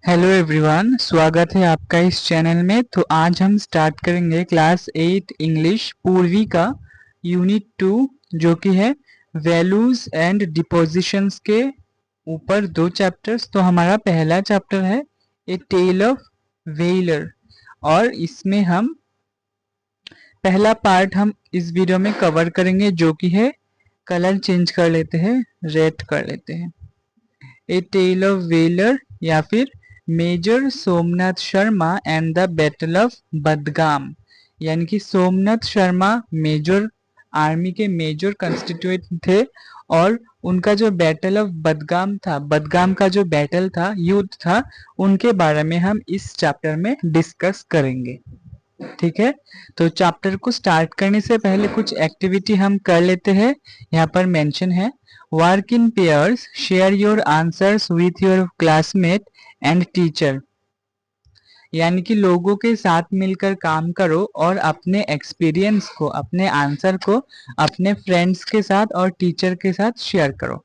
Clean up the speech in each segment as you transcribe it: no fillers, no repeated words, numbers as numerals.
Hello everyone, स्वागत है आपका इस चैनल में। तो आज हम स्टार्ट करेंगे क्लास 8 इंग्लिश पूर्वी का यूनिट 2 जो कि है वैल्यूज एंड डिपोजिशंस के ऊपर दो चैप्टर्स। तो हमारा पहला चैप्टर है ए टेल ऑफ वेलर और इसमें हम पहला पार्ट हम इस वीडियो में कवर करेंगे जो कि है कलर चेंज कर लेते हैं, रेड कर लेते हैं। ए टेल ऑफ वेलर या फिर major Somnath Sharma and the battle of Badgam, यानी कि सोमनाथ शर्मा मेजर आर्मी के मेजर कंस्टिट्यूएंट थे और उनका जो बैटल ऑफ बदगाम था, बदगाम का जो बैटल था, युद्ध था, उनके बारे में हम इस चैप्टर में डिस्कस करेंगे। ठीक है, तो चैप्टर को स्टार्ट करने से पहले कुछ एक्टिविटी हम कर लेते हैं। यहाँ पर मेंशन है work in pairs, share your answers with your classmate and teacher, यानी कि लोगों के साथ मिलकर काम करो और अपने एक्सपीरियंस को, अपने आंसर को अपने फ्रेंड्स के साथ और टीचर के साथ शेयर करो।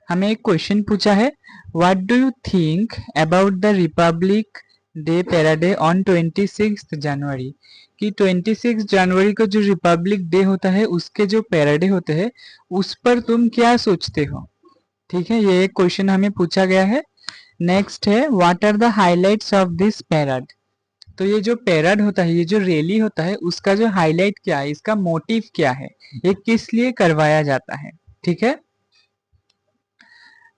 हमें एक क्वेश्चन पूछा है, what do you think about the republic day parade on 26 January, कि 26 जनवरी को जो रिपब्लिक डे होता है उसके जो पैराडे होते हैं उस पर तुम क्या सोचते हो। ठीक है, ये एक क्वेश्चन हमें पूछा गया है। नेक्स्ट है what are the highlights of this parade, तो ये जो पैराड होता है, ये जो रैली होता है, उसका जो हाईलाइट क्या है, इसका मोटिव क्या है, ये किस लिए करवाया जाता है। ठीक है,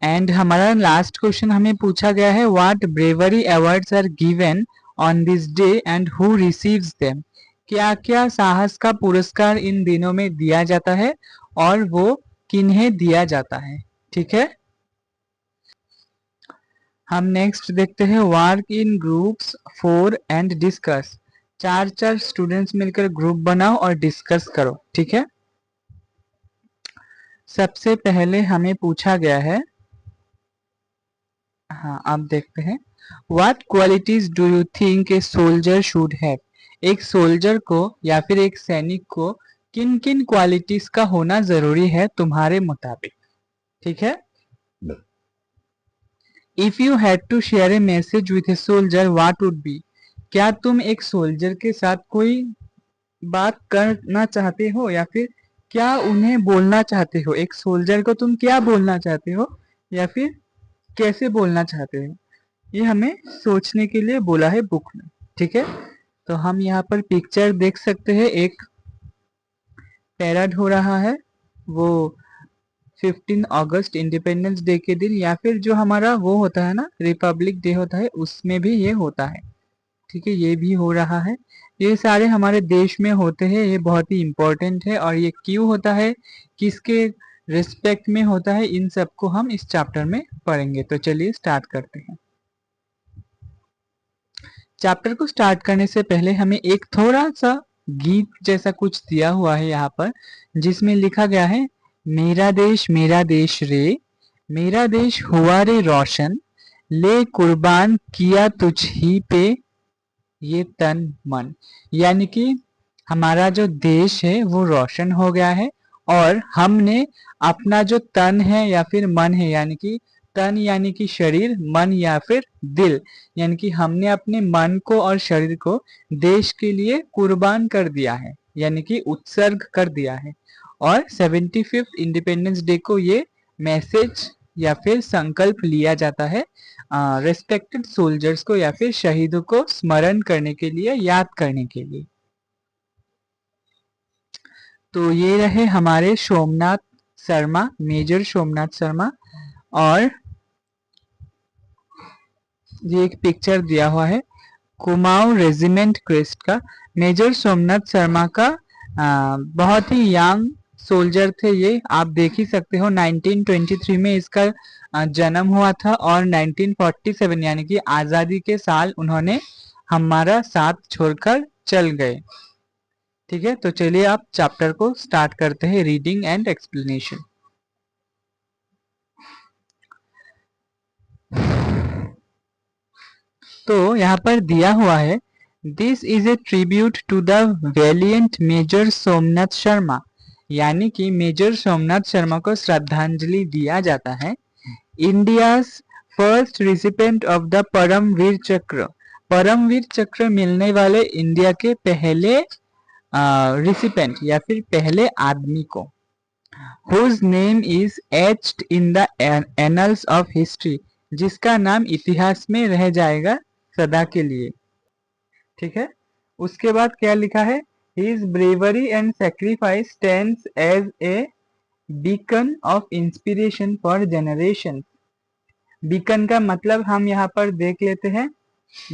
एंड हमारा लास्ट क्वेश्चन हमें पूछा गया है what bravery awards are given on this day and who receives them, क्या क्या साहस का पुरस्कार इन दिनों में दिया जाता है और वो किन्हें दिया जाता है। ठीक है, हम नेक्स्ट देखते हैं work in groups 4 and discuss, चार चार स्टूडेंट्स मिलकर ग्रुप बनाओ और डिस्कस करो। ठीक है, सबसे पहले हमें पूछा गया है, हाँ आप देखते हैं, what qualities do you think a soldier should have, एक सोल्जर को या फिर एक सैनिक को किन किन क्वालिटीज का होना जरूरी है तुम्हारे मुताबिक। ठीक है, if you had to share a message with a soldier what would be, क्या तुम एक सोल्जर के साथ कोई बात करना चाहते हो या फिर क्या उन्हें बोलना चाहते हो, एक सोल्जर को तुम क्या बोलना चाहते हो या फिर कैसे बोलना चाहते हो, ये हमें सोचने के लिए बोला है बुक में। ठीक है, तो हम यहाँ पर पिक्चर देख सकते हैं, एक पैराड हो रहा है, वो 15 अगस्त इंडिपेंडेंस डे के दिन या फिर जो हमारा वो होता है ना रिपब्लिक डे होता है, उसमें भी ये होता है। ठीक है, ये भी हो रहा है, ये सारे हमारे देश में होते हैं, ये बहुत ही इम्पोर्टेंट है। और ये क्यों होता है, किसके रिस्पेक्ट में होता है, इन सबको हम इस चैप्टर में पढ़ेंगे। तो चलिए स्टार्ट करते हैं। चैप्टर को स्टार्ट करने से पहले हमें एक थोड़ा सा गीत जैसा कुछ दिया हुआ है यहाँ पर, जिसमें लिखा गया है मेरा देश रे, मेरा देश हुआ रे रोशन, ले कुर्बान किया तुझ ही पे ये तन मन, यानी कि हमारा जो देश है वो रोशन हो गया है और हमने अपना जो तन है या फिर मन है, यानी कि तन यानी कि शरीर, मन या फिर दिल, यानी कि हमने अपने मन को और शरीर को देश के लिए कुर्बान कर दिया है, यानी कि उत्सर्ग कर दिया है। और 75th इंडिपेंडेंस डे को ये मैसेज या फिर संकल्प लिया जाता है रेस्पेक्टेड सोल्जर्स को या फिर शहीदों को स्मरण करने के लिए, याद करने के लिए। तो ये रहे हमारे सोमनाथ शर्मा, मेजर सोमनाथ शर्मा, और ये एक पिक्चर दिया हुआ है कुमाऊं रेजिमेंट क्रेस्ट का। मेजर सोमनाथ शर्मा का बहुत ही यंग सोल्जर थे ये, आप देख ही सकते हो। 1923 में इसका जन्म हुआ था और 1947 यानी कि आजादी के साल उन्होंने हमारा साथ छोड़कर चल गए। ठीक है, तो चलिए आप चैप्टर को स्टार्ट करते हैं, रीडिंग एंड एक्सप्लेनेशन। तो यहाँ पर दिया हुआ है, this is a tribute to the valiant major Somnath Sharma, यानी कि मेजर सोमनाथ शर्मा को श्रद्धांजलि दिया जाता है। India's first recipient of the Paramvir Chakra. Paramvir चक्र मिलने वाले इंडिया के पहले रिसिपेंट या फिर पहले आदमी को। Whose name is etched in the annals of history, जिसका नाम इतिहास में रह जाएगा सदा के लिए। ठीक है, उसके बाद क्या लिखा है, his bravery and sacrifice stands as a beacon of inspiration for generation. Beacon का मतलब हम यहाँ पर देख लेते हैं।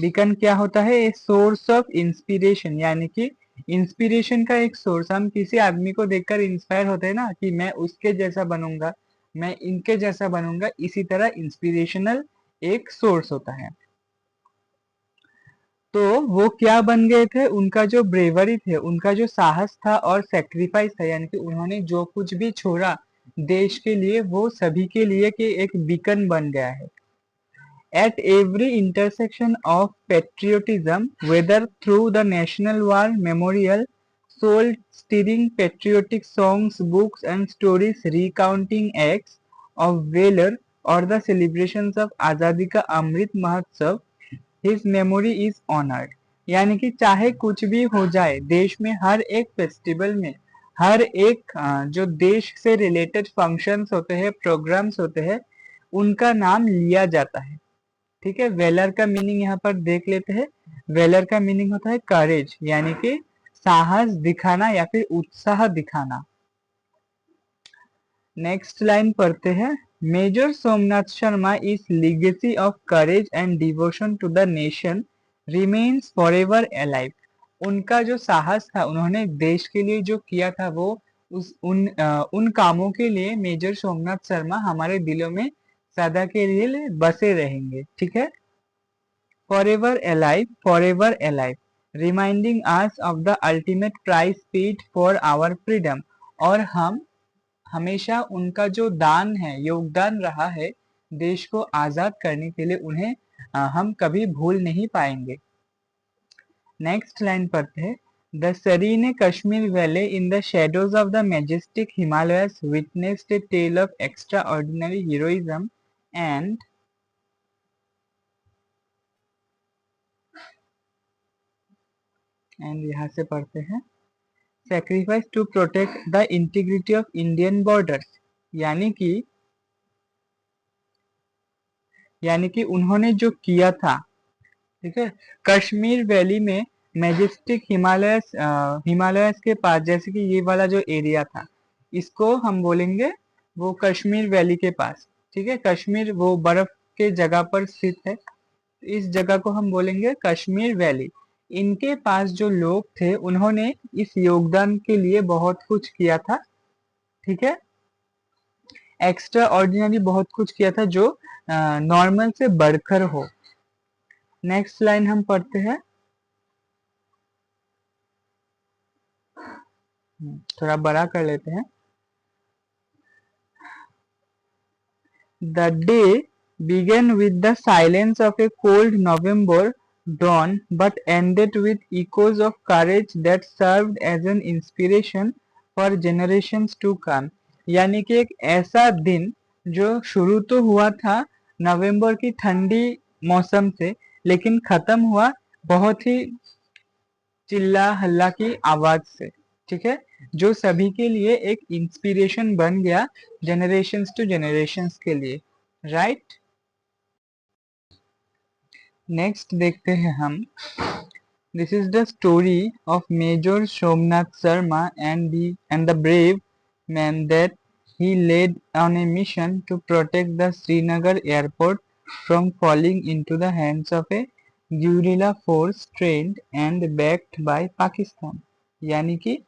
बीकन क्या होता है, ए सोर्स ऑफ इंस्पिरेशन, यानी कि इंस्पिरेशन का एक सोर्स। हम किसी आदमी को देखकर इंस्पायर होते हैं ना कि मैं उसके जैसा बनूंगा, मैं इनके जैसा बनूंगा, इसी तरह इंस्पिरेशनल एक सोर्स होता है। तो वो क्या बन गए थे, उनका जो ब्रेवरी थे, उनका जो साहस था और सेक्रीफाइस था, यानी कि उन्होंने जो कुछ भी छोड़ा देश के लिए, वो सभी के लिए कि एक बीकन बन गया है। At every intersection of patriotism, whether through the National War Memorial, soul-stirring patriotic songs, books and stories recounting acts of valor, or the celebrations of Azadi का Amrit Mahotsav, his memory is honored। यानी कि चाहे कुछ भी हो जाए देश में, हर एक फेस्टिवल में, हर एक जो देश से रिलेटेड फंक्शंस होते हैं, प्रोग्राम्स होते हैं, उनका नाम लिया जाता है। ठीक है, वेलर का मीनिंग यहाँ पर देख लेते हैं। वेलर का मीनिंग होता है करेज, यानी कि साहस दिखाना या फिर उत्साह दिखाना। नेक्स्ट लाइन पढ़ते हैं, major Somnath Sharma is legacy of courage and devotion to the nation remains forever alive. उनका जो साहस था, उन्होंने देश के लिए जो किया था, वो उन कामों के लिए मेजर सोमनाथ शर्मा हमारे दिलों में सदा के लिए बसे रहेंगे। ठीक है, forever alive reminding us of the ultimate price paid for our freedom. और हम हमेशा उनका जो दान है, योगदान रहा है देश को आजाद करने के लिए, उन्हें हम कभी भूल नहीं पाएंगे। नेक्स्ट लाइन पढ़ते हैं, the serene Kashmir valley in the shadows of the majestic Himalayas witnessed a tale of extraordinary heroism and यहाँ से पढ़ते हैं, sacrifice to protect the integrity of Indian borders। यानी कि उन्होंने जो किया था, ठीक है, कश्मीर वैली में मैजेस्टिक हिमालयस के पास, जैसे कि ये वाला जो एरिया था, इसको हम बोलेंगे वो कश्मीर वैली के पास। ठीक है, कश्मीर वो बर्फ के जगह पर स्थित है, इस जगह को हम बोलेंगे कश्मीर वैली। इनके पास जो लोग थे, उन्होंने इस योगदान के लिए बहुत कुछ किया था। ठीक है, एक्स्ट्रा ऑर्डिनरी बहुत कुछ किया था जो नॉर्मल से बढ़कर हो। नेक्स्ट लाइन हम पढ़ते हैं, थोड़ा बड़ा कर लेते हैं। The day began with the silence of a cold November dawn, but ended with echoes of courage that served as an inspiration for generations to come। यानी कि एक ऐसा दिन जो शुरू तो हुआ था नवंबर की ठंडी मौसम से, लेकिन खत्म हुआ बहुत ही चिल्ला हल्ला की आवाज से। ठीक है, जो सभी के लिए एक इंस्पिरेशन बन गया, जनरेशंस टू जनरेशंस के लिए। राइट, नेक्स्ट देखते हैं हम, this is the story of major Somnath Sharma and the brave man that he led on a mission to protect the Srinagar airport from falling into the hands of a guerrilla force trained and backed by Pakistan। यानी कि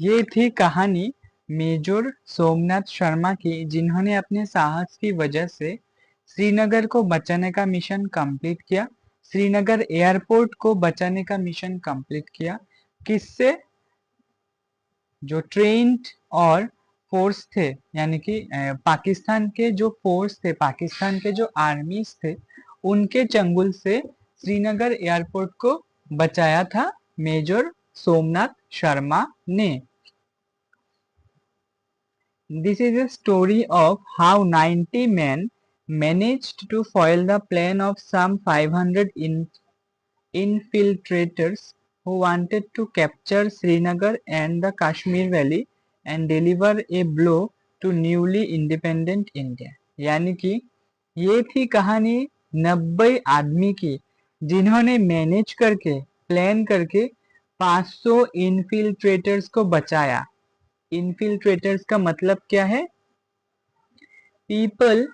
ये थी कहानी major Somnath Sharma की, जिन्होंने अपने साहस की वजह से श्रीनगर को बचाने का मिशन कंप्लीट किया, श्रीनगर एयरपोर्ट को बचाने का मिशन कंप्लीट किया। किससे? जो ट्रेन्ड और फोर्स थे, यानी कि पाकिस्तान के जो फोर्स थे, पाकिस्तान के जो आर्मीज थे, उनके चंगुल से श्रीनगर एयरपोर्ट को बचाया था मेजर सोमनाथ शर्मा ने। This is a story of how 90 men managed to foil the plan of some 500 infiltrators who wanted to capture Srinagar and the Kashmir Valley and deliver a blow to newly independent India। यानी कि ये थी कहानी 90 आदमी की जिन्होंने manage करके plan करके 500 इन्फिल्ट्रेटर्स को बचाया। इन्फिल्ट्रेटर्स का मतलब क्या है? पीपल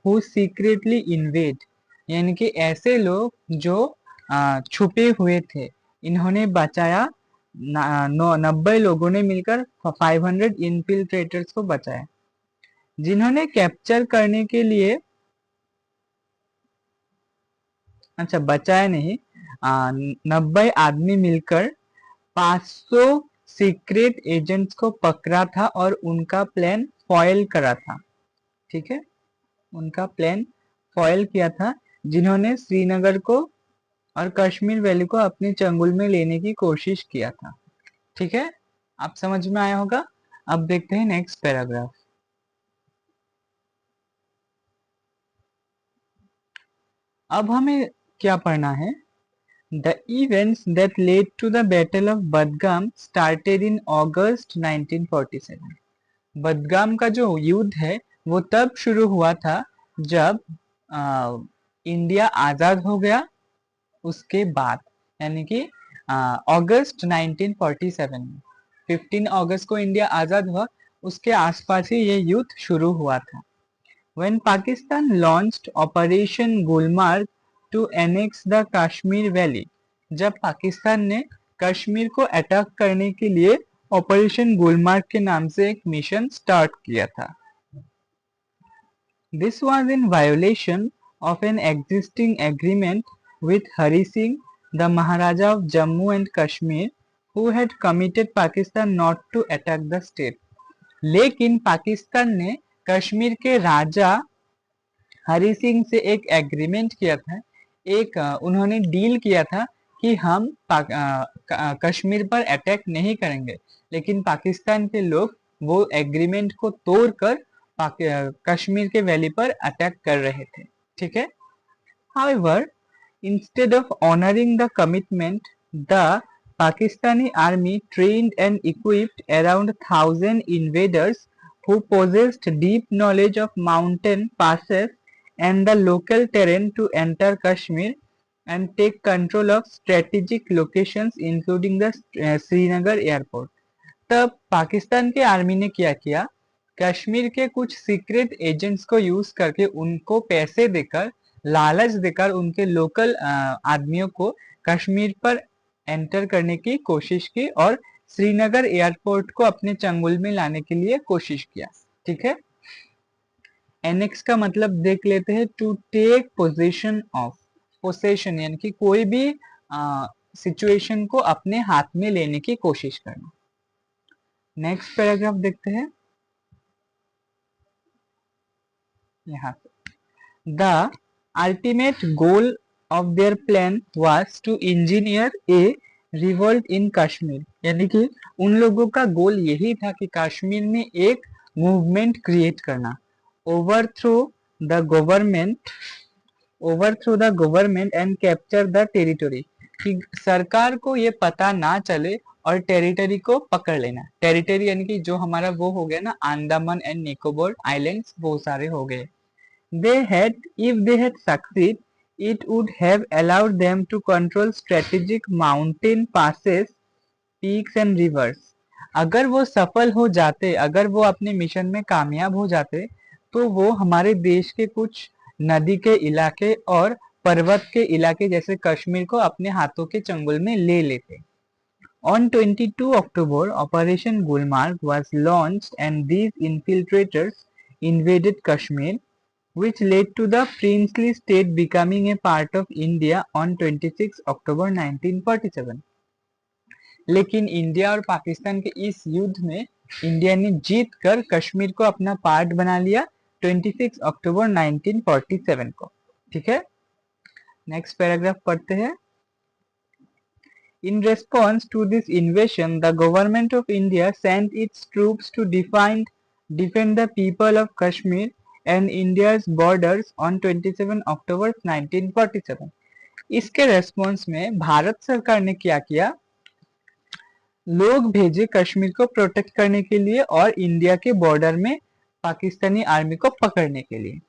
हु सीक्रेटली इन्वेड, यानी कि ऐसे लोग जो छुपे हुए थे। इन्होंने बचाया 90 लोगों ने मिलकर 500 इन्फिल्ट्रेटर्स को बचाया, जिन्होंने कैप्चर करने के लिए अच्छा बचाया नहीं 90 आदमी मिलकर 500 सीक्रेट एजेंट्स को पकड़ा था और उनका प्लान फॉयल करा था। ठीक है, उनका प्लान फॉयल किया था, जिन्होंने श्रीनगर को और कश्मीर वैली को अपने चंगुल में लेने की कोशिश किया था। ठीक है, आप समझ में आया होगा। अब देखते हैं नेक्स्ट पैराग्राफ। अब हमें क्या पढ़ना है? The events that led to the Battle of Budgam started in August 1947। बदगाम का जो युद्ध है वो तब शुरू हुआ था जब इंडिया आजाद हो गया, उसके बाद, यानी कि अगस्त 1947 में 15 अगस्त को इंडिया आजाद हुआ, उसके आसपास ही ये युद्ध शुरू हुआ था। When Pakistan launched Operation Gulmarg to annex the Kashmir Valley, जब पाकिस्तान ने कश्मीर को अटैक करने के लिए ऑपरेशन गुलमार्ग के नाम से एक मिशन स्टार्ट किया था। This was in violation of an existing agreement with Hari Singh, the Maharaja of Jammu and Kashmir, who had committed Pakistan not to attack the state। लेकिन पाकिस्तान ने कश्मीर के राजा हरि सिंह से एक एग्रीमेंट किया था, एक उन्होंने डील किया था कि हम कश्मीर पर अटैक नहीं करेंगे, लेकिन पाकिस्तान के लोग वो एग्रीमेंट को तोड़कर कश्मीर के वैली पर अटैक कर रहे थे। ठीक है, However, instead of honoring the commitment, the Pakistani army trained and equipped around 1,000 invaders who possessed deep knowledge of mountain passes and the local terrain to enter Kashmir and take control of strategic locations including the Srinagar airport। तब पाकिस्तान के army ने क्या किया? कश्मीर के कुछ secret agents को use करके उनको पैसे देकर, लालच देकर उनके लोकल आदमियों को कश्मीर पर एंटर करने की कोशिश की और श्रीनगर एयरपोर्ट को अपने चंगुल में लाने के लिए कोशिश किया। ठीक है, एनेक्स का मतलब देख लेते हैं, to take position of, possession यानी कि कोई भी सिचुएशन को अपने हाथ में लेने की कोशिश करना। नेक्स्ट पैराग्राफ देखते हैं यहाँ पे। The ultimate goal of their plan was to engineer a revolt in Kashmir, यानी कि उन लोगों का गोल यही था कि कश्मीर में एक मूवमेंट क्रिएट करना। Overthrow the government and capture the territory, कि सरकार को ये पता ना चले और टेरिटरी को पकड़ लेना। टेरिटरी यानी कि जो हमारा वो हो गया ना, अंडमान एंड निकोबार आइलैंड्स, वो सारे हो गए। If they had succeed, it would have allowed them to control strategic mountain passes, peaks and rivers। अगर वो सफल हो जाते, अगर वो अपने मिशन में कामयाब हो जाते, तो वो हमारे देश के कुछ नदी के इलाके और पर्वत के इलाके जैसे कश्मीर को अपने हाथों के चंगुल में ले लेते। On 22 October, Operation Gulmarg was launched and these infiltrators invaded Kashmir, which led to the princely state becoming a part of India on 26 October 1947। लेकिन इंडिया और पाकिस्तान के इस युद्ध में इंडिया ने जीत कर कश्मीर को अपना पार्ट बना लिया 26 अक्टूबर 1947 को। ठीक है, नेक्स्ट पैराग्राफ पढ़ते हैं। In response to this invasion, the government of India sent its troops to defend defend the people of Kashmir and India's borders on 27 October 1947. इसके रेस्पॉन्स में भारत सरकार ने क्या किया, लोग भेजे कश्मीर को प्रोटेक्ट करने के लिए और इंडिया के बॉर्डर में पाकिस्तानी आर्मी को पकड़ने के लिए.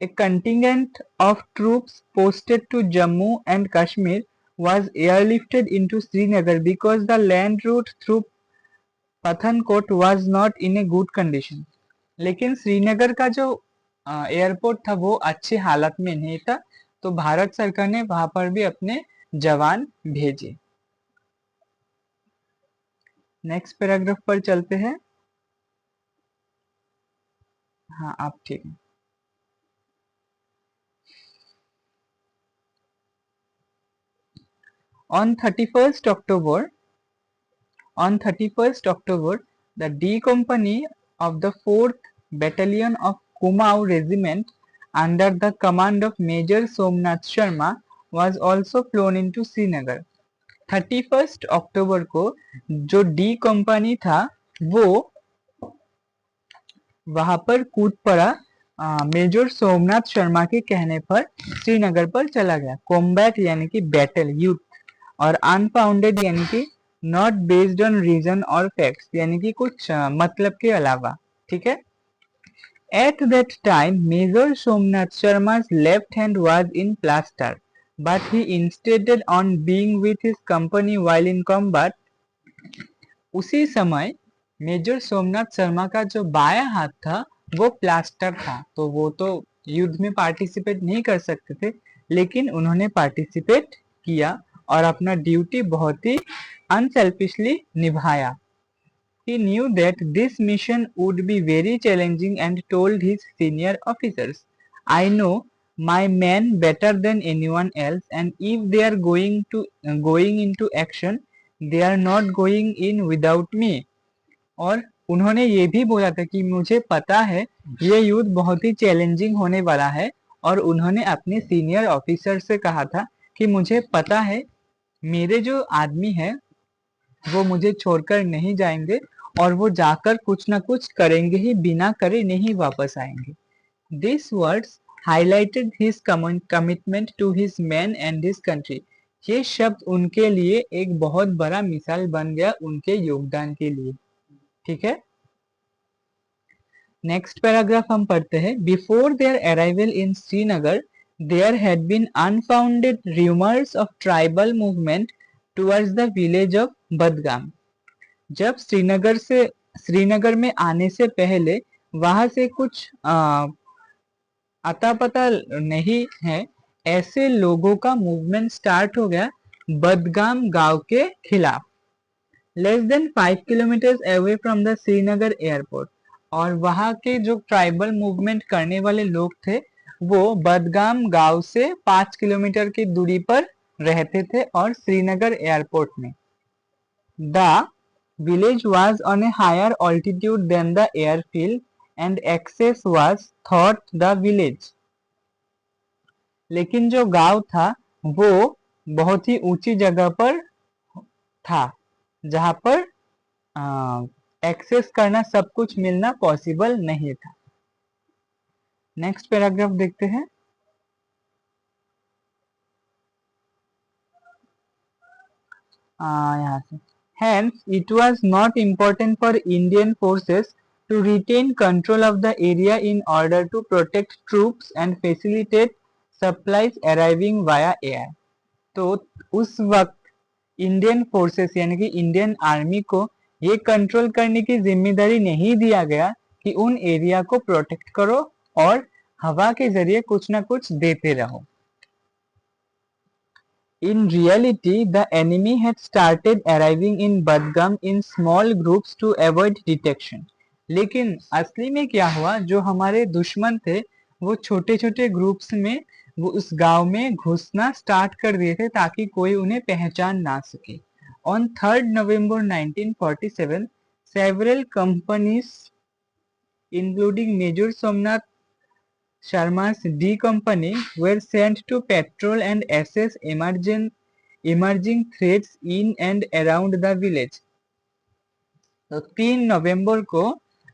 A contingent of troops posted to Jammu and Kashmir was airlifted into Srinagar because the land route through Pathankot was not in a good condition. लेकिन श्रीनगर का जो एयरपोर्ट था वो अच्छी हालत में नहीं था, तो भारत सरकार ने वहां पर भी अपने जवान भेजे. नेक्स्ट पैराग्राफ पर चलते हैं. हाँ आप ठीक है. On 31st October, the D Company of the 4th Battalion of Kumaon Regiment under the command of Major Somnath Sharma was also flown into Srinagar. 31st अक्टूबर को जो डी कंपनी था वो वहां पर कूद पड़ा मेजर सोमनाथ शर्मा के कहने पर श्रीनगर पर चला गया. कॉम्बैट यानी कि बैटल, युद्ध, और अनफाउंडेड यानी कि नॉट बेस्ड ऑन रीजन और फैक्ट्स यानी कि कुछ मतलब के अलावा. ठीक है. At that time, Major Somnath Sharma's left hand was in plaster, but he insisted on being with his company while in combat. उसी समय मेजर सोमनाथ शर्मा का जो बायां हाथ था वो प्लास्टर था, तो वो तो युद्ध में पार्टिसिपेट नहीं कर सकते थे, लेकिन उन्होंने पार्टिसिपेट किया और अपना ड्यूटी बहुत ही अनसेल्फिशली निभाया. He knew that this mission would be very challenging and told his senior officers, I know my men better than anyone else, and if they are going into action, they are not going in without me. और उन्होंने ये भी बोला था कि मुझे पता है ये युद्ध बहुत ही चैलेंजिंग होने वाला है, और उन्होंने अपने सीनियर ऑफिसर से कहा था कि मुझे पता है मेरे जो आदमी है वो मुझे छोड़कर नहीं जाएंगे और वो जाकर कुछ ना कुछ करेंगे ही, बिना करे नहीं वापस आएंगे. These words highlighted his commitment to his men and his country. ये शब्द उनके लिए एक बहुत बड़ा मिसाल बन गया उनके योगदान के लिए. ठीक है. नेक्स्ट पैराग्राफ हम पढ़ते हैं. Before their arrival in Srinagar there had been unfounded rumours of tribal movement towards the village of Badgam. जब श्रीनगर में आने से पहले वहां से कुछ अता पता नहीं है, ऐसे लोगों का मूवमेंट स्टार्ट हो गया बदगाम गांव के खिलाफ. Less than 5 kilometres away from the Srinagar airport. और वहां के जो ट्राइबल मूवमेंट करने वाले लोग थे वो बदगाम गांव से 5 किलोमीटर की दूरी पर रहते थे और श्रीनगर एयरपोर्ट में. The village was on a higher altitude than the airfield and access was thought the village. लेकिन जो गांव था वो बहुत ही ऊंची जगह पर था जहां पर एक्सेस करना, सब कुछ मिलना पॉसिबल नहीं था. नेक्स्ट पैराग्राफ देखते हैं. यहाँ से Hence, it was not important for Indian forces to retain control of the area in order to protect troops and facilitate supplies arriving via air. तो उस वक्त इंडियन फोर्सेस यानी कि इंडियन आर्मी को ये कंट्रोल करने की जिम्मेदारी नहीं दिया गया कि उन एरिया को प्रोटेक्ट करो और हवा के जरिए कुछ ना कुछ देते रहो. In reality, the enemy had started arriving in Badgam in small groups to avoid detection. लेकिन असली में क्या हुआ, जो हमारे दुश्मन थे वो छोटे छोटे ग्रुप्स में वो उस गांव में घुसना स्टार्ट कर दिए थे ताकि कोई उन्हें पहचान ना सके. On 3rd November 1947, several companies including Major Somnath Sharma's D Company were sent to patrol and assess emerging threats in and around the village. तो 3 नवंबर को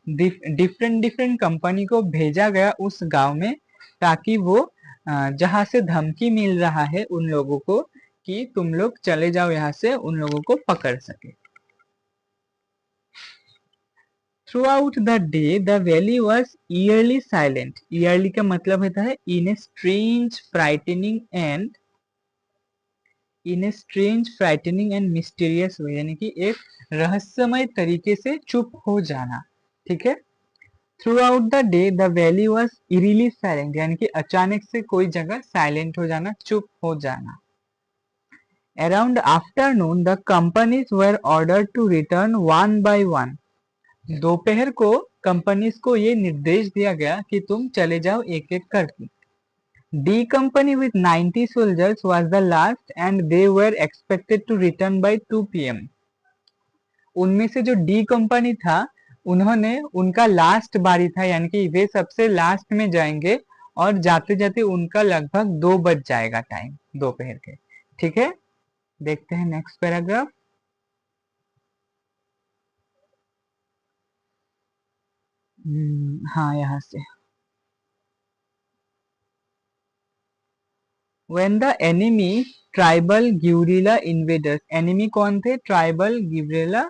डिफरेंट डिफरेंट कंपनी को भेजा गया उस गांव में, ताकि वो जहां से धमकी मिल रहा है उन लोगों को कि तुम लोग चले जाओ यहाँ से, उन लोगों को पकड़ सके। Throughout the day, the valley was eerily silent. Eerily का मतलब होता है in a strange, frightening and mysterious way, यानी कि एक रहस्यमय तरीके से चुप हो जाना। ठीक है। Throughout the day, the valley was eerily silent, यानी कि अचानक से कोई जगह साइलेंट हो जाना, चुप हो जाना। Around afternoon, the companies were ordered to return one by one. दोपहर को कंपनीज को ये निर्देश दिया गया कि तुम चले जाओ एक एक करके। D company with 90 soldiers was the last and they were expected to return by 2 p.m. उनमें से जो D कंपनी था, उन्होंने उनका लास्ट बारी था, यानी कि वे सबसे लास्ट में जाएंगे और जाते जाते उनका लगभग 2 बज जाएगा टाइम दोपहर के। ठीक है, देखते हैं नेक्स्ट पैराग्राफ। हाँ, यहाँ से। When the enemy tribal guerrilla invaders, enemy कौन थे? Tribal guerrilla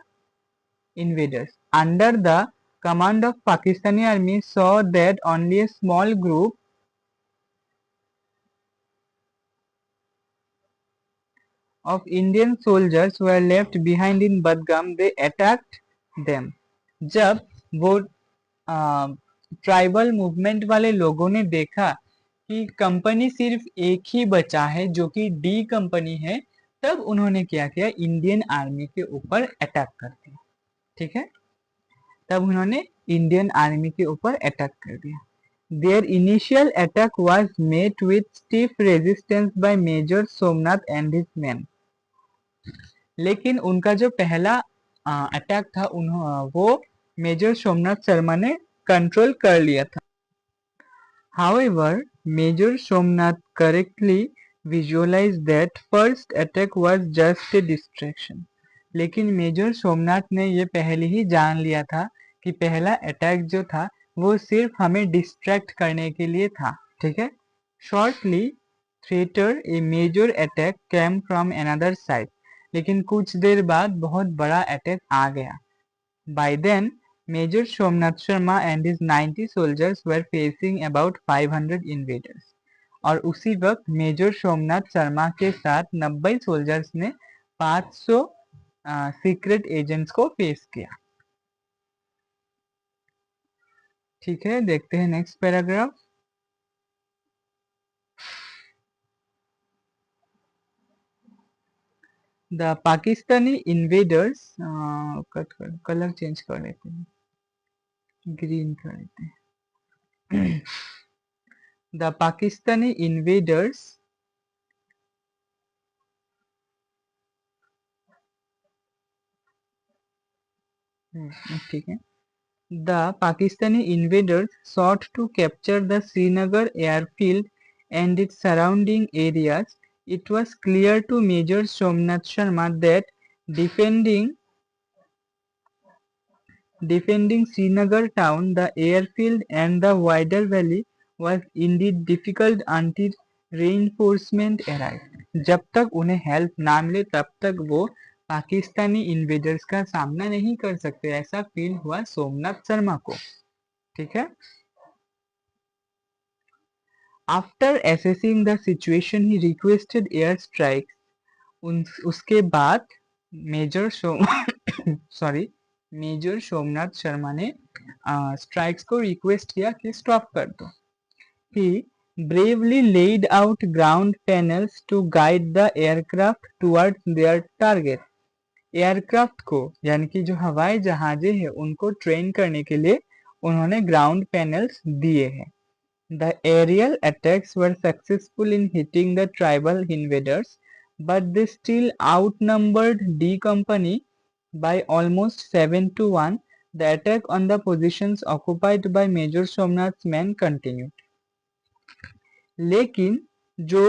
invaders under the command of Pakistani army saw that only a small group of Indian soldiers were left behind in Badgam, they attacked them. जब वो tribal movement वाले लोगों ने देखा कि company सिर्फ एक ही बचा है जो कि डी कंपनी है, तब उन्होंने क्या किया? इंडियन आर्मी के ऊपर अटैक कर दिया। ठीक है, तब उन्होंने इंडियन आर्मी के ऊपर अटैक कर दिया। Their initial attack was met with stiff resistance by Major Somnath and his men. लेकिन उनका जो पहला अटैक था वो मेजर सोमनाथ शर्मा ने कंट्रोल कर लिया था। However, Major Somnath correctly visualized that first attack was just a distraction. लेकिन मेजर सोमनाथ ने ये पहले ही जान लिया था कि पहला अटैक जो था वो सिर्फ हमें डिस्ट्रैक्ट करने के लिए था। ठीक है। Shortly thereafter, a major attack came from another side. लेकिन कुछ देर बाद बहुत बड़ा अटैक आ गया। By then, Major Somnath Sharma and his 90 soldiers were facing about 500 invaders. और उसी वक्त मेजर सोमनाथ शर्मा के साथ 90 सोल्जर्स ने 500 सीक्रेट एजेंट्स को फेस किया। ठीक है, देखते हैं next paragraph. The Pakistani invaders, colour change कर लेते हैं, ग्रीन कर लेते हैं। द पाकिस्तानी इन्वेडर्स ठीक है। The Pakistani invaders sought to capture the Srinagar airfield and its surrounding areas. It was clear to Major Somnath Sharma that defending Srinagar town, the airfield and the wider valley was indeed difficult until reinforcement arrived. जब तक उन्हें help ना मिले तब तक वो Pakistani invaders का सामना नहीं कर सकते, ऐसा फील हुआ सोमनाथ शर्मा को। ठीक है। After assessing the situation he requested air strikes. उसके बाद मेजर सोमनाथ शर्मा ने स्ट्राइक्स को रिक्वेस्ट किया कि स्टॉप कर दो। ही bravely laid out ground panels to guide the aircraft towards their target. Aircraft को, यानी कि जो हवाई जहाजें हैं उनको ट्रेन करने के लिए उन्होंने ग्राउंड पैनल्स दिए हैं। The aerial attacks were successful in hitting the tribal invaders, but they still outnumbered D Company by almost 7 to 1. The attack on the positions occupied by Major Somnath's men continued. लेकिन जो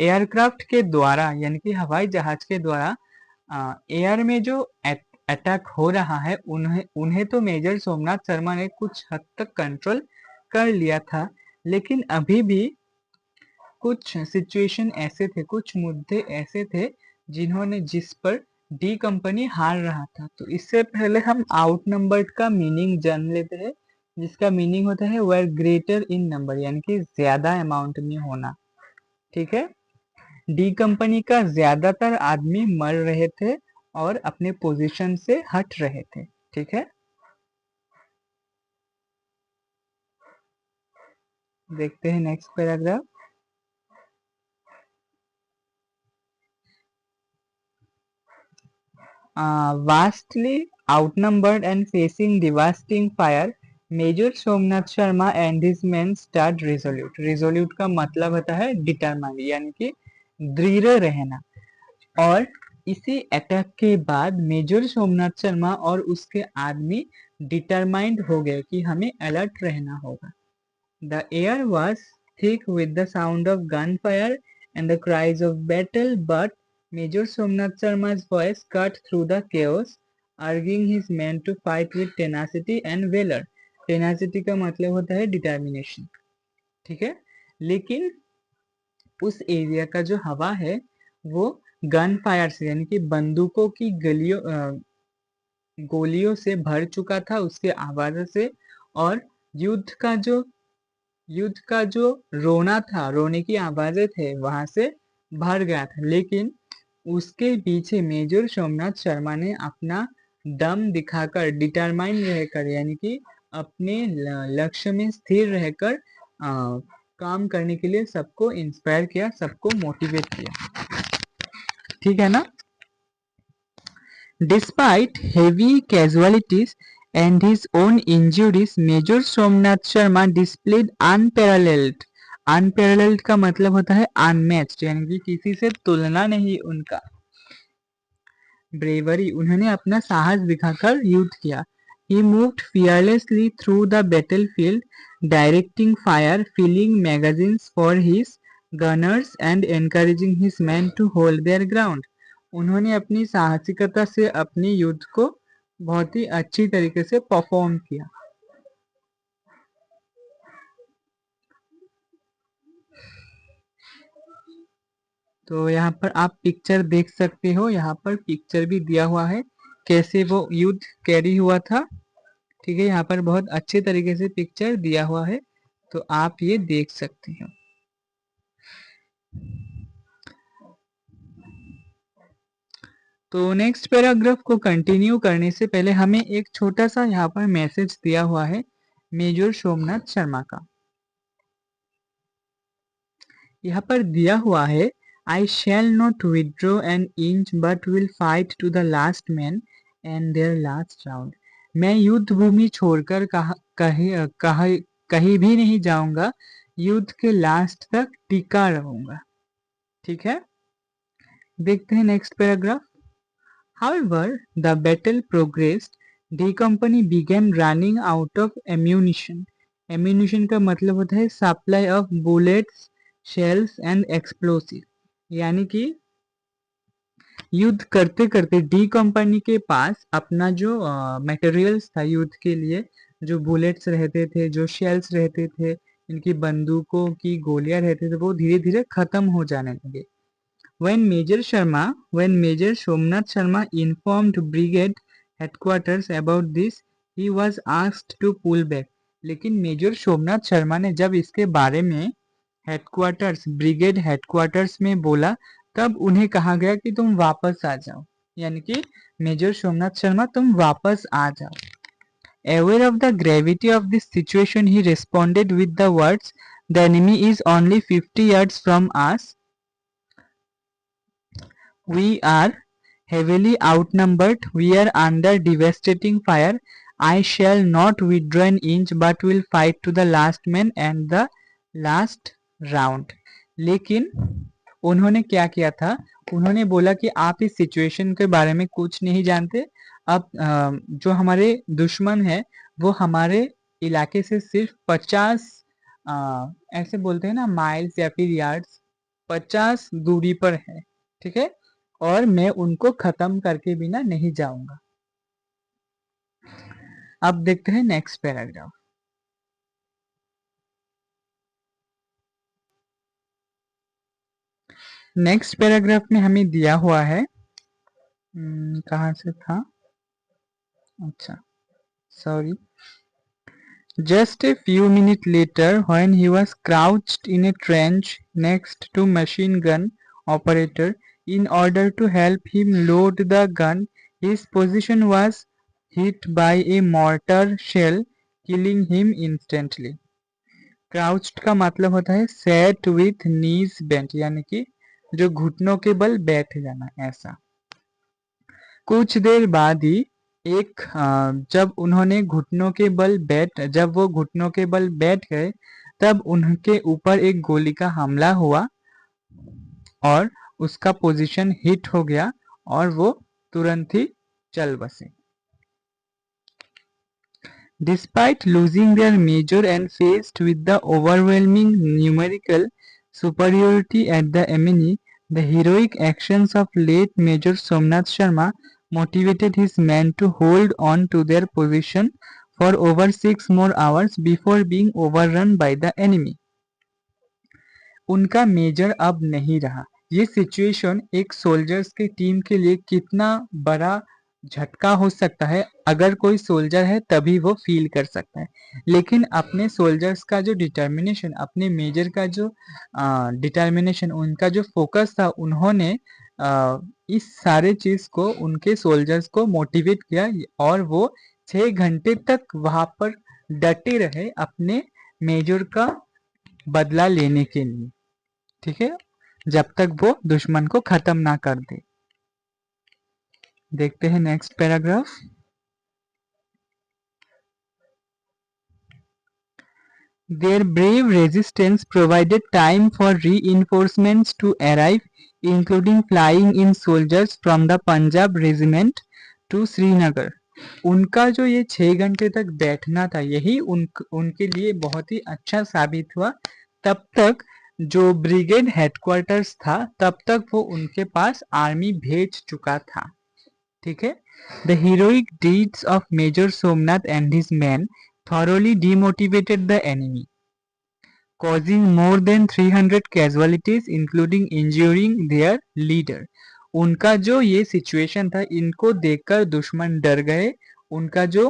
aircraft के द्वारा, यानी कि हवाई जहाज के द्वारा एयर में जो अटैक हो रहा है उन्हें उन्हें तो मेजर सोमनाथ शर्मा ने कुछ हद तक कंट्रोल कर लिया था, लेकिन अभी भी कुछ सिचुएशन ऐसे थे, कुछ मुद्दे ऐसे थे जिस पर डी कंपनी हार रहा था। तो इससे पहले हम आउटनंबर्ड का मीनिंग जान लेते हैं, जिसका मीनिंग होता है वेर ग्रेटर इन नंबर, यानी कि ज्यादा अमाउंट में होना। ठीक है, डी कंपनी का ज्यादातर आदमी मर रहे थे और अपने पोजीशन से हट रहे थे। ठीक है, देखते हैं next paragraph. Vastly outnumbered and facing devastating fire, Major Somnath Sharma and his men start resolute. Resolute का मतलब होता है determined, यानी कि दृढ़ रहना। और इसी अटैक के बाद मेजर सोमनाथ शर्मा और उसके आदमी डिटरमाइंड हो गए कि हमें अलर्ट रहना होगा। The air was thick with the sound of gunfire and the cries of battle, but Major Somnath Sharma's voice cut through the chaos, urging his men to fight with tenacity and valor. Tenacity का मतलब होता है determination. ठीक है, लेकिन उस area का जो हवा है वो गन फायर से, यानी कि बंदूकों की गोलियों से भर चुका था, उसके आवाज से। और युद्ध का जो रोना था, रोने की आवाजें थे, वहां से भर गया था। लेकिन उसके पीछे मेजर सोमनाथ शर्मा ने अपना दम दिखाकर, डिटरमाइन रहकर, यानी कि अपने लक्ष्य में स्थिर रहकर काम करने के लिए सबको इंस्पायर किया, सबको मोटिवेट किया। ठीक है ना। Despite heavy casualties and his own injuries, Major Somnath Sharma displayed unparalleled. Unparalleled का मतलब होता है unmatched, यानी कि किसी से तुलना नहीं उनका ब्रेवरी। उन्होंने अपना साहस दिखाकर युद्ध किया। He moved fearlessly through the battlefield, directing fire, filling magazines for his gunners, and encouraging his men to hold their ground. उन्होंने अपनी साहसिकता से अपने युद्ध को बहुत ही अच्छी तरीके से परफॉर्म किया। तो यहाँ पर आप पिक्चर देख सकते हो, यहाँ पर पिक्चर भी दिया हुआ है कैसे वो युद्ध कैरी हुआ था। ठीक है, यहाँ पर बहुत अच्छे तरीके से पिक्चर दिया हुआ है, तो आप ये देख सकते हो। तो नेक्स्ट पैराग्राफ को कंटिन्यू करने से पहले हमें एक छोटा सा यहाँ पर मैसेज दिया हुआ है मेजर सोमनाथ शर्मा का। यहाँ पर दिया हुआ है, I shall not withdraw an inch but will fight to the last man and their last round. मैं युद्ध भूमि छोड़कर कहीं भी नहीं जाऊंगा, युद्ध के लास्ट तक टिका रहूंगा। ठीक है, देखते हैं next paragraph. However, the battle progressed. D company began running out of ammunition. Ammunition का मतलब होता है supply of bullets, shells and explosive. यानी कि युद्ध करते करते डी कंपनी के पास अपना जो मटेरियल्स था युद्ध के लिए, जो बुलेट्स रहते थे, जो शेल्स रहते थे, इनकी बंदूकों की गोलियां रहते थे, वो धीरे धीरे खत्म हो जाने लगे। When Major Somnath Sharma informed brigade headquarters about this, he was asked to pull back. लेकिन मेजर सोमनाथ शर्मा ने जब इसके बारे में ब्रिगेड हेडक्वार्टर्स में बोला, तब उन्हें कहा गया कि तुम वापस आ जाओ, यानी कि मेजर सोमनाथ शर्मा तुम वापस आ जाओ। Aware of the gravity of this situation, he responded with the words, "The enemy is only 50 yards from us. We are heavily outnumbered. We are under devastating fire. I shall not withdraw an inch but will fight to the last man and the last round." लेकिन उन्होंने क्या किया था, उन्होंने बोला कि आप इस सिचुएशन के बारे में कुछ नहीं जानते। अब जो हमारे दुश्मन है वो हमारे इलाके से सिर्फ 50 ऐसे बोलते हैं ना माइल्स या फिर यार्ड्स, 50 दूरी पर है। ठीक है, और मैं उनको खत्म करके बिना नहीं जाऊंगा। अब देखते हैं नेक्स्ट पैराग्राफ। नेक्स्ट पैराग्राफ में हमें दिया हुआ है, कहाँ से था, अच्छा sorry, just a few minutes later when he was crouched in a trench next to machine gun operator in order to help him load the gun, his position was hit by a mortar shell killing him instantly। क्राउच्ड का मतलब होता है set with knees bent, यानी कि जो घुटनों के बल बैठ जाना, ऐसा। कुछ देर बाद ही जब वो घुटनों के बल बैठ गए तब उनके ऊपर एक गोली का हमला हुआ और उसका पोजीशन हिट हो गया और वो तुरंत ही चल बसे। Despite losing their major and faced with the overwhelming numerical superiority at the enemy, the heroic actions of late Major Somnath Sharma motivated his men to hold on to their position for over 6 more hours before being overrun by the enemy। उनका major अब नहीं रहा। ये situation एक soldiers की team के लिए कितना बड़ा झटका हो सकता है, अगर कोई सोल्जर है तभी वो फील कर सकता है। लेकिन अपने सोल्जर्स का जो डिटर्मिनेशन, अपने मेजर का जो डिटर्मिनेशन, उनका जो फोकस था, उन्होंने इस सारे चीज को उनके सोल्जर्स को मोटिवेट किया और वो 6 घंटे तक वहां पर डटे रहे अपने मेजर का बदला लेने के लिए, ठीक है, जब तक वो दुश्मन को खत्म ना कर दे। देखते हैं next paragraph. Their brave resistance provided time for reinforcements to arrive, including flying in soldiers from the Punjab regiment to Srinagar। उनका जो ये 6 घंटे तक बैठना था, यही उनके लिए बहुत ही अच्छा साबित हुआ। तब तक जो ब्रिगेड हेडक्वार्टर्स था, तब तक वो उनके पास आर्मी भेज चुका था, ठीक है। The heroic deeds of Major Somnath and his men thoroughly demotivated the enemy, causing more than 300 casualties including injuring their leader। उनका जो ये सिचुएशन था, इनको देखकर दुश्मन डर गए। उनका जो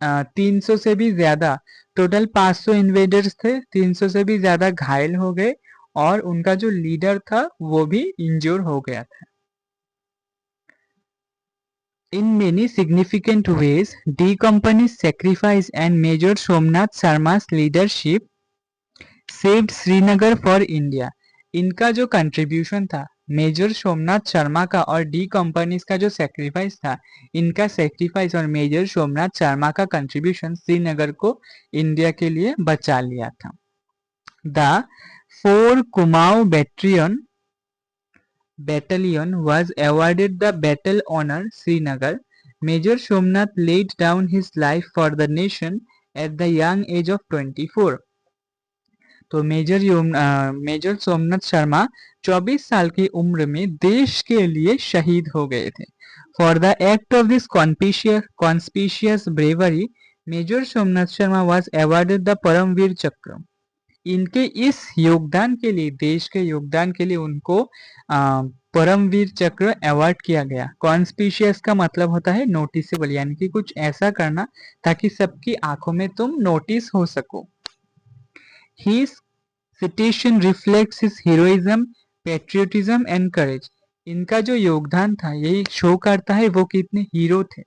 300 से भी ज्यादा, टोटल 500 इन्वेडर्स थे, 300 से भी ज्यादा घायल हो गए और उनका जो लीडर था वो भी इंज्योर हो गया था। In many significant ways, D Company's sacrifice and Major Somnath Sharma's leadership saved Srinagar for India। इनका जो कंट्रीब्यूशन था, मेजर सोमनाथ शर्मा का और डी कंपनीज का जो सेक्रीफाइस था, इनका सेक्रीफाइस और मेजर सोमनाथ शर्मा का कंट्रीब्यूशन श्रीनगर को इंडिया के लिए बचा लिया था। The 4 Kumaon battalion was awarded the Battle Honour Srinagar। Major Somnath laid down his life for the nation at the young age of 24। तो मेजर सोमनाथ शर्मा 24 साल की उम्र में देश के लिए शहीद हो गए थे। For the act of this conspicuous bravery, major Somnath Sharma was awarded the Paramvir Chakra. इनके इस योगदान के लिए, देश के योगदान के लिए उनको परमवीर चक्र अवार्ड किया गया। कॉन्स्पिशियस का मतलब होता है नोटिसेबल, यानी कि कुछ ऐसा करना ताकि सबकी आंखों में तुम नोटिस हो सको। His citation reflects his heroism, patriotism and courage। इनका जो योगदान था, यही शो करता है वो कितने हीरो थे,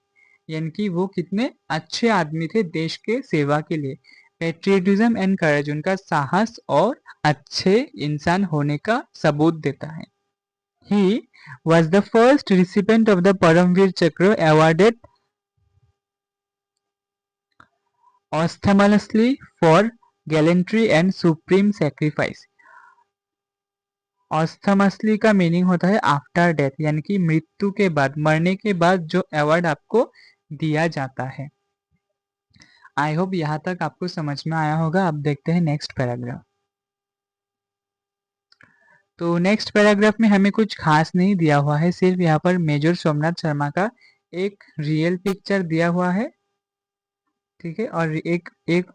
यानी कि वो कितने अच्छे आदमी थे देश के सेवा के लिए। पेट्रियटिज्म एंड करेज उनका साहस और अच्छे इंसान होने का सबूत देता है। He was the first recipient of the Paramveer Chakra awarded posthumously for gallantry and supreme sacrifice। ऑस्थमसली का मीनिंग होता है आफ्टर डेथ, यानी कि मृत्यु के बाद, मरने के बाद जो अवार्ड आपको दिया जाता है। आई होप यहाँ तक आपको समझ में आया होगा। अब देखते हैं नेक्स्ट पैराग्राफ। तो नेक्स्ट पैराग्राफ में हमें कुछ खास नहीं दिया हुआ है, सिर्फ यहाँ पर मेजर सोमनाथ शर्मा का एक रियल पिक्चर दिया हुआ है, ठीक है, और एक एक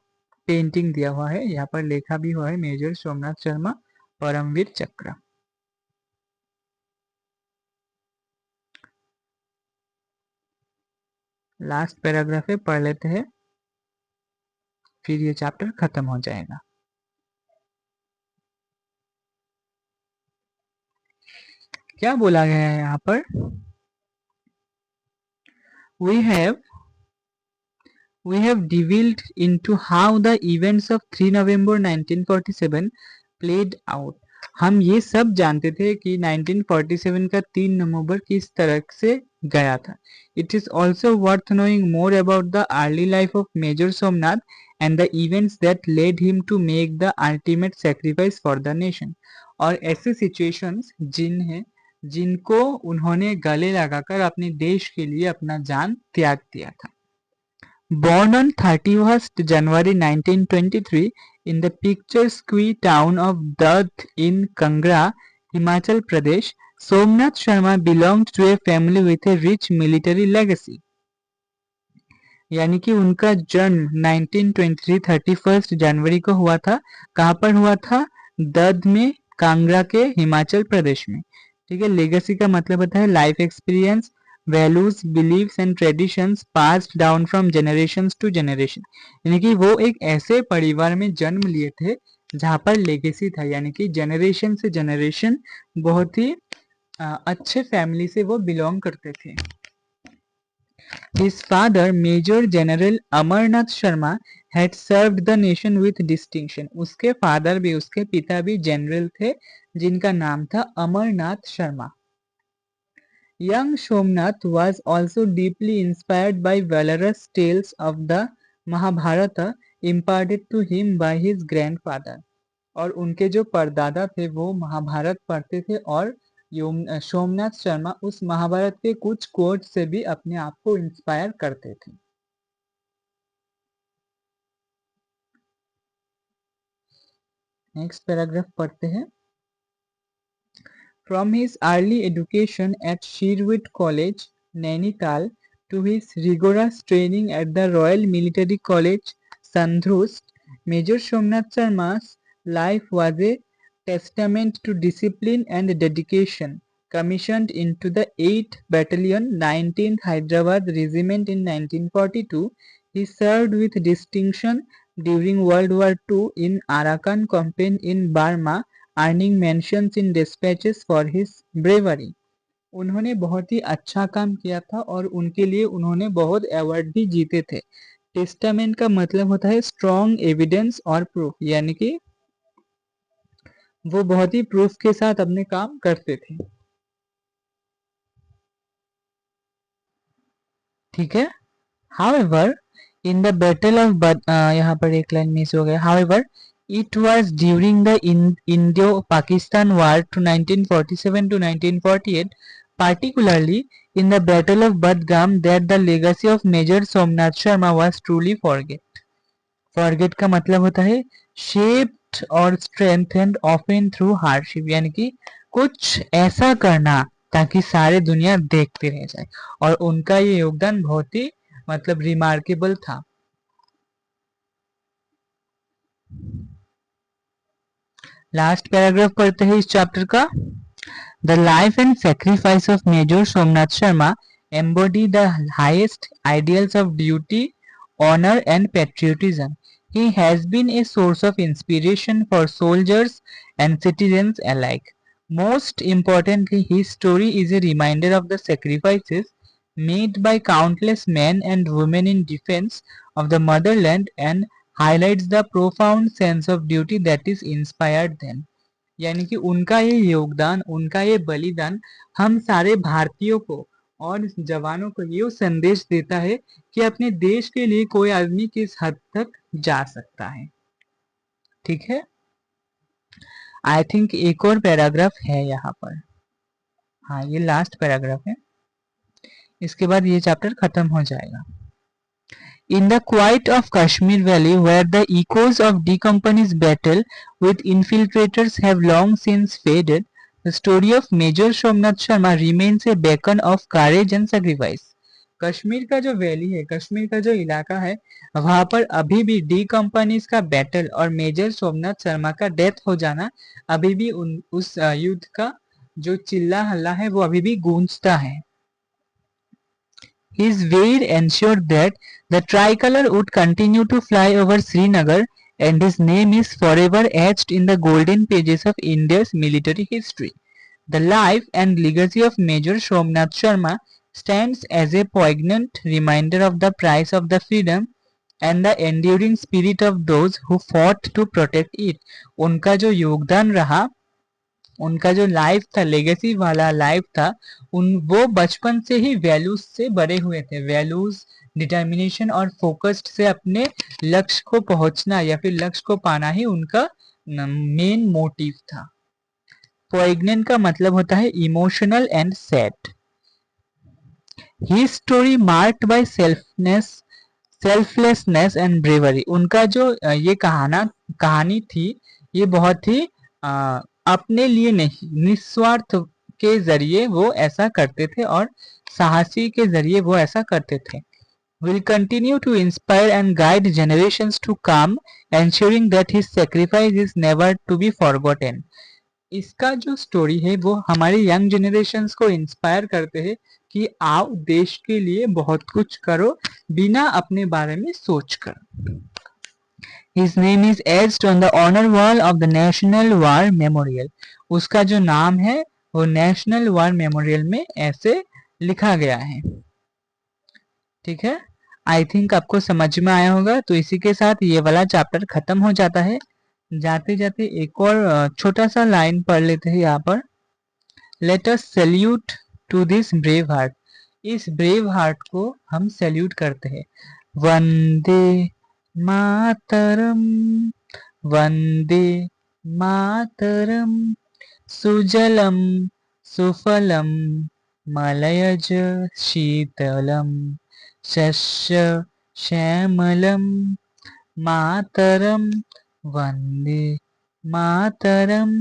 पेंटिंग दिया हुआ है। यहाँ पर लिखा भी हुआ है मेजर सोमनाथ शर्मा परमवीर चक्र। लास्ट पैराग्राफ है, पढ़ लेते हैं, फिर ये चैप्टर खत्म हो जाएगा। क्या बोला गया है यहाँ पर? We have delved into how the events of 3 November 1947 played out. हम ये सब जानते थे कि 1947 का 3 नवंबर किस तरह से गया था। It is also worth knowing more about the early life of Major Somnath and the events that led him to make the ultimate sacrifice for the nation. और ऐसे situations जिनको उन्होंने गले लगाकर अपने देश के लिए अपना जान त्याग दिया था। Born on 31st January 1923 in the picturesque town of Dad in Kangra, Himachal Pradesh, Somnath Sharma belonged to a family with a rich military legacy. यानी कि उनका जन्म 1923 31 जनवरी को हुआ था। कहाँ पर हुआ था? दद में, कांगड़ा के, हिमाचल प्रदेश में। ठीक है, लेगेसी का मतलब होता है life experience, values, beliefs and traditions passed down from generations to generation. यानी कि वो एक ऐसे परिवार में जन्म लिए थे जहाँ पर लेगेसी था, यानी कि जनरेशन से जनरेशन बहुत ही अच्छे फैमिली से वो बिलोंग करते थे। His father, Major General Amarnath Sharma, had served the nation with distinction. उसके फादर भी, उसके पिता भी जनरल थे जिनका नाम था Amarnath Sharma. Young Somnath was also deeply inspired by valorous tales of the Mahabharata imparted to him by his grandfather. और उनके जो परदादा थे वो महाभारत पढ़ते थे और सोमनाथ शर्मा उस महाभारत के कुछ कोट से भी अपने आप को इंस्पायर करते थे। नेक्स्ट पैराग्राफ पढ़ते हैं। From his early education at Sherwood College, Nainital, to his rigorous training at the Royal Military College, Sandhurst, Major Somnath Sharma's life was a testament to discipline and dedication. Commissioned into the 8th Battalion, 19th Hyderabad Regiment in 1942, he served with distinction during World War II in Arakan Campaign in Burma, earning mentions in dispatches for his bravery. उन्होंने बहुत ही अच्छा काम किया था और उनके लिए उन्होंने बहुत अवार्ड भी जीते थे। टेस्टामेंट का मतलब होता है स्ट्रॉन्ग एविडेंस और प्रूफ, यानी कि वो बहुत ही प्रूफ के साथ अपने काम करते थे। ठीक है। However, in the Battle of यहाँ पर एक लाइन मिस हो गया। However, it was during the Indo-Pakistan War to 1947 to 1948, particularly in the Battle of Budgam, that the legacy of Major Somnath Sharma was truly forget का मतलब होता है shaped और strengthened often through hardship, यानी कि कुछ ऐसा करना ताकि सारे दुनिया देखते रह जाए, और उनका ये योगदान बहुत ही मतलब रिमार्केबल था। लास्ट पैराग्राफ पढ़ते हैं इस चैप्टर का। The life and sacrifice of major Somnath Sharma embody the highest ideals of duty, honor and patriotism. He has been a source of inspiration for soldiers and citizens alike. Most importantly, his story is a reminder of the sacrifices made by countless men and women in defense of the motherland and highlights the profound sense of duty that is inspired them. यानी कि उनका ये योगदान, उनका ये बलिदान हम सारे भारतीयों को और जवानों को ये संदेश देता है कि अपने देश के लिए कोई आदमी किस हद तक जा सकता है। ठीक है, आई थिंक एक और पैराग्राफ है यहाँ पर। हाँ, ये लास्ट पैराग्राफ है, इसके बाद ये चैप्टर खत्म हो जाएगा। In the quiet of Kashmir Valley, where the echoes of D Company's battle with infiltrators have long since faded, the story of Major Somnath Sharma remains a beacon of courage and sacrifice. Kashmir का जो valley है, कश्मीर का जो इलाका है, वहां पर अभी भी डी कंपनीज का बैटल और मेजर सोमनाथ शर्मा का डेथ हो जाना अभी भी उस युद्ध का जो चिल्ला हल्ला है वो अभी भी गूंजता है। His veer ensured that the tricolor would continue to fly over Srinagar, and his name is forever etched in the golden pages of India's military history. The life and legacy of Major Somnath Sharma stands as a poignant reminder of the price of the freedom and the enduring spirit of those who fought to protect it. उनका जो योगदान रहा, उनका जो life था, legacy वाला life था, वो बचपन से ही वैल्यूज से बड़े हुए थे। वैल्यूज, डिटर्मिनेशन और फोकस्ड से अपने लक्ष्य को पहुंचना या फिर लक्ष्य को पाना ही उनका मेन मोटिव था। पोइग्नेंट का मतलब होता है emotional and sad. He story marked by selflessness and bravery. उनका जो ये कहानी थी, ये बहुत ही अपने लिए नहीं, निस्वार्थ के जरिए वो ऐसा करते थे और साहसी के जरिए वो ऐसा करते थे। Will continue to inspire and guide generations to come, ensuring that his sacrifice is never to be forgotten. इसका जो स्टोरी है वो हमारे यंग जनरेशंस को इंस्पायर करते हैं कि आओ देश के लिए बहुत कुछ करो बिना अपने बारे में सोच कर। His name is etched on the honor wall of the National War Memorial. उसका जो नाम है वो नेशनल वॉर मेमोरियल में ऐसे लिखा गया है। ठीक है, आई थिंक आपको समझ में आया होगा। तो इसी के साथ ये वाला चैप्टर खत्म हो जाता है। जाते जाते एक और छोटा सा लाइन पढ़ लेते हैं यहाँ पर। Let us salute to this brave heart. इस ब्रेव हार्ट को हम सैल्यूट करते हैं। वंदे मातरम, वंदे मातरम, सुजलम सुफलम मलयज शीतलम शस्य श्यामलम मातरम वंदे मातरम,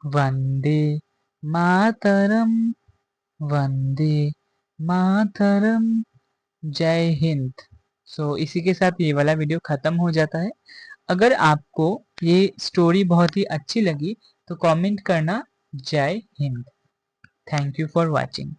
वंदे मातरम, वंदे मातरम। जय हिंद। सो इसी के साथ ये वाला वीडियो खत्म हो जाता है। अगर आपको ये स्टोरी बहुत ही अच्छी लगी तो कमेंट करना जय Hind. Thank you for watching.